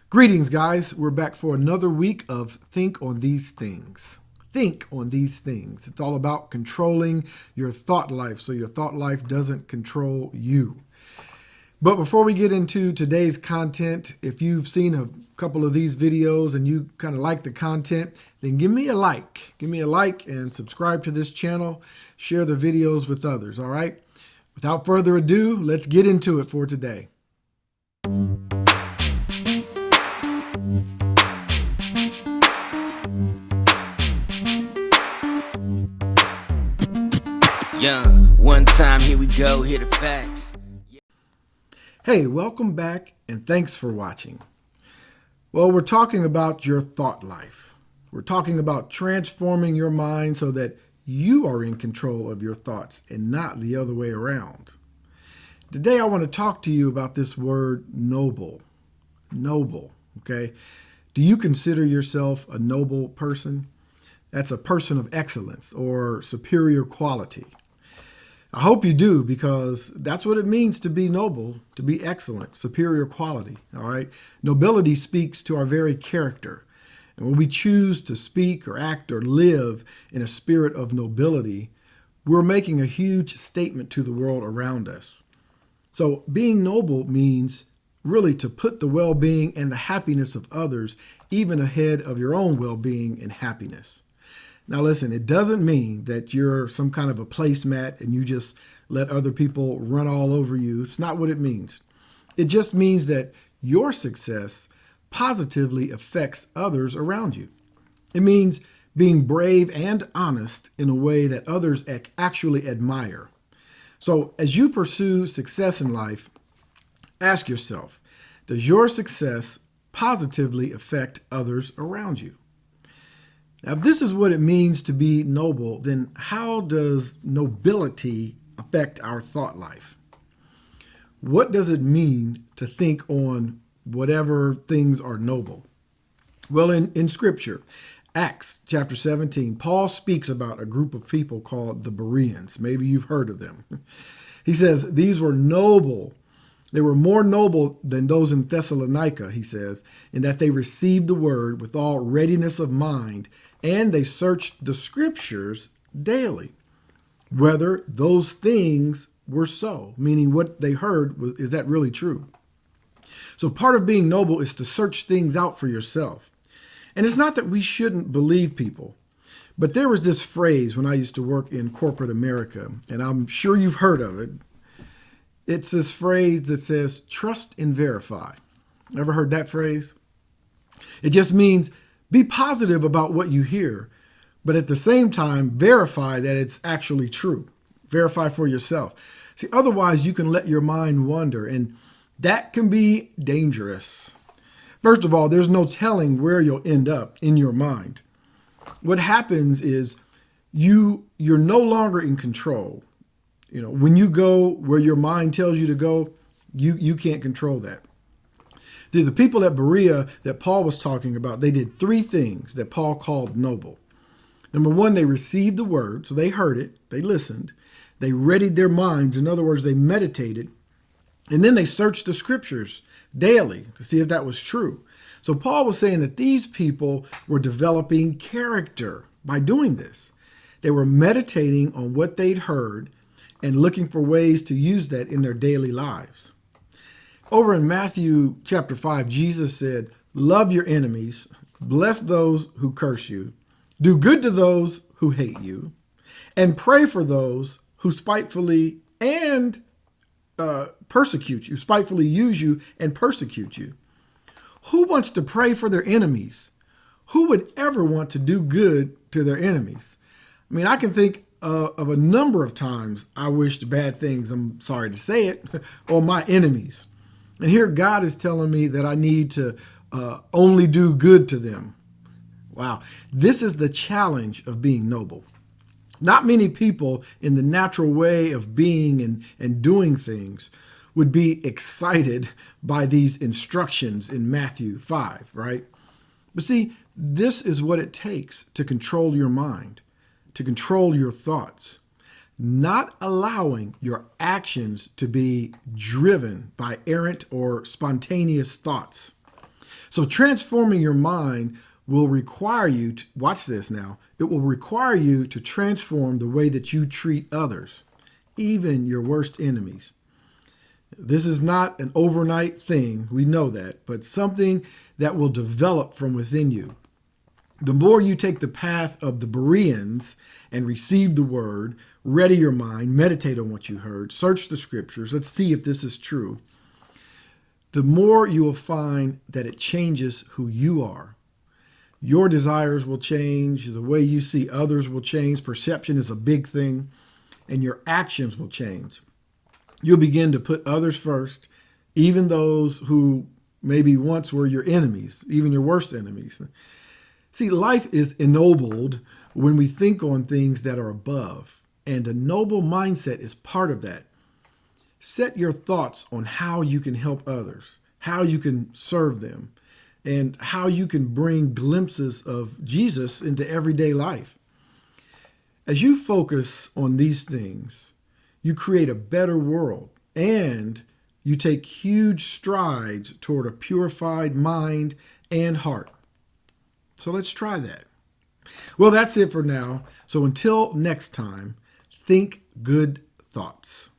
Greetings, guys. We're back for another week of Think on These Things. Think on these things. It's all about controlling your thought life so your thought life doesn't control you. But before we get into today's content, if you've seen a couple of these videos and you kind of like the content, then give me a like. Give me a like and subscribe to this channel. Share the videos with others, all right? Without further ado, let's get into it for today. One time, here we go, hear the facts. Hey, welcome back and thanks for watching. Well, we're talking about your thought life. We're talking about transforming your mind so that you are in control of your thoughts and not the other way around. Today, I want to talk to you about this word noble. Noble, okay? Do you consider yourself a noble person? That's a person of excellence or superior quality. I hope you do, because that's what it means to be noble, to be excellent, superior quality, all right? Nobility speaks to our very character. And when we choose to speak or act or live in a spirit of nobility, we're making a huge statement to the world around us. So being noble means really to put the well-being and the happiness of others even ahead of your own well-being and happiness. Now listen, it doesn't mean that you're some kind of a placemat and you just let other people run all over you. It's not what it means. It just means that your success positively affects others around you. It means being brave and honest in a way that others actually admire. So as you pursue success in life, ask yourself, does your success positively affect others around you? Now, if this is what it means to be noble, then how does nobility affect our thought life? What does it mean to think on whatever things are noble? Well, in Scripture, Acts chapter 17, Paul speaks about a group of people called the Bereans. Maybe you've heard of them. He says, these were noble. They were more noble than those in Thessalonica, he says, in that they received the word with all readiness of mind, and they searched the scriptures daily, whether those things were so, meaning what they heard, is that really true? So part of being noble is to search things out for yourself. And it's not that we shouldn't believe people, but there was this phrase when I used to work in corporate America, and I'm sure you've heard of it. It's this phrase that says, trust and verify. Ever heard that phrase? It just means be positive about what you hear, but at the same time, verify that it's actually true. Verify for yourself. See, otherwise you can let your mind wander, and that can be dangerous. First of all, there's no telling where you'll end up in your mind. What happens is you're no longer in control. You know, when you go where your mind tells you to go, you can't control that. See, the people at Berea that Paul was talking about, they did three things that Paul called noble. Number one, they received the word, so they heard it, they listened, they readied their minds. In other words, they meditated, and then they searched the scriptures daily to see if that was true. So Paul was saying that these people were developing character by doing this. They were meditating on what they'd heard and looking for ways to use that in their daily lives. Over in Matthew chapter 5, Jesus said, love your enemies, bless those who curse you, do good to those who hate you, and pray for those who spitefully spitefully use you and persecute you. Who wants to pray for their enemies? Who would ever want to do good to their enemies? I mean, I can think of a number of times I wished bad things, I'm sorry to say it, on my enemies. And here God is telling me that I need to only do good to them. Wow. This is the challenge of being noble. Not many people in the natural way of being and doing things would be excited by these instructions in Matthew 5, right? But see, this is what it takes to control your mind, to control your thoughts. Not allowing your actions to be driven by errant or spontaneous thoughts. So transforming your mind will require you to, watch this now, it will require you to transform the way that you treat others, even your worst enemies. This is not an overnight thing, we know that, but something that will develop from within you. The more you take the path of the Bereans and receive the word, ready your mind, meditate on what you heard, search the scriptures, let's see if this is true, the more you will find that it changes who you are. Your desires will change, the way you see others will change, perception is a big thing, and your actions will change. You'll begin to put others first, even those who maybe once were your enemies, even your worst enemies. See, life is ennobled when we think on things that are above, and a noble mindset is part of that. Set your thoughts on how you can help others, how you can serve them, and how you can bring glimpses of Jesus into everyday life. As you focus on these things, you create a better world and you take huge strides toward a purified mind and heart. So let's try that. Well, that's it for now. So until next time, think good thoughts.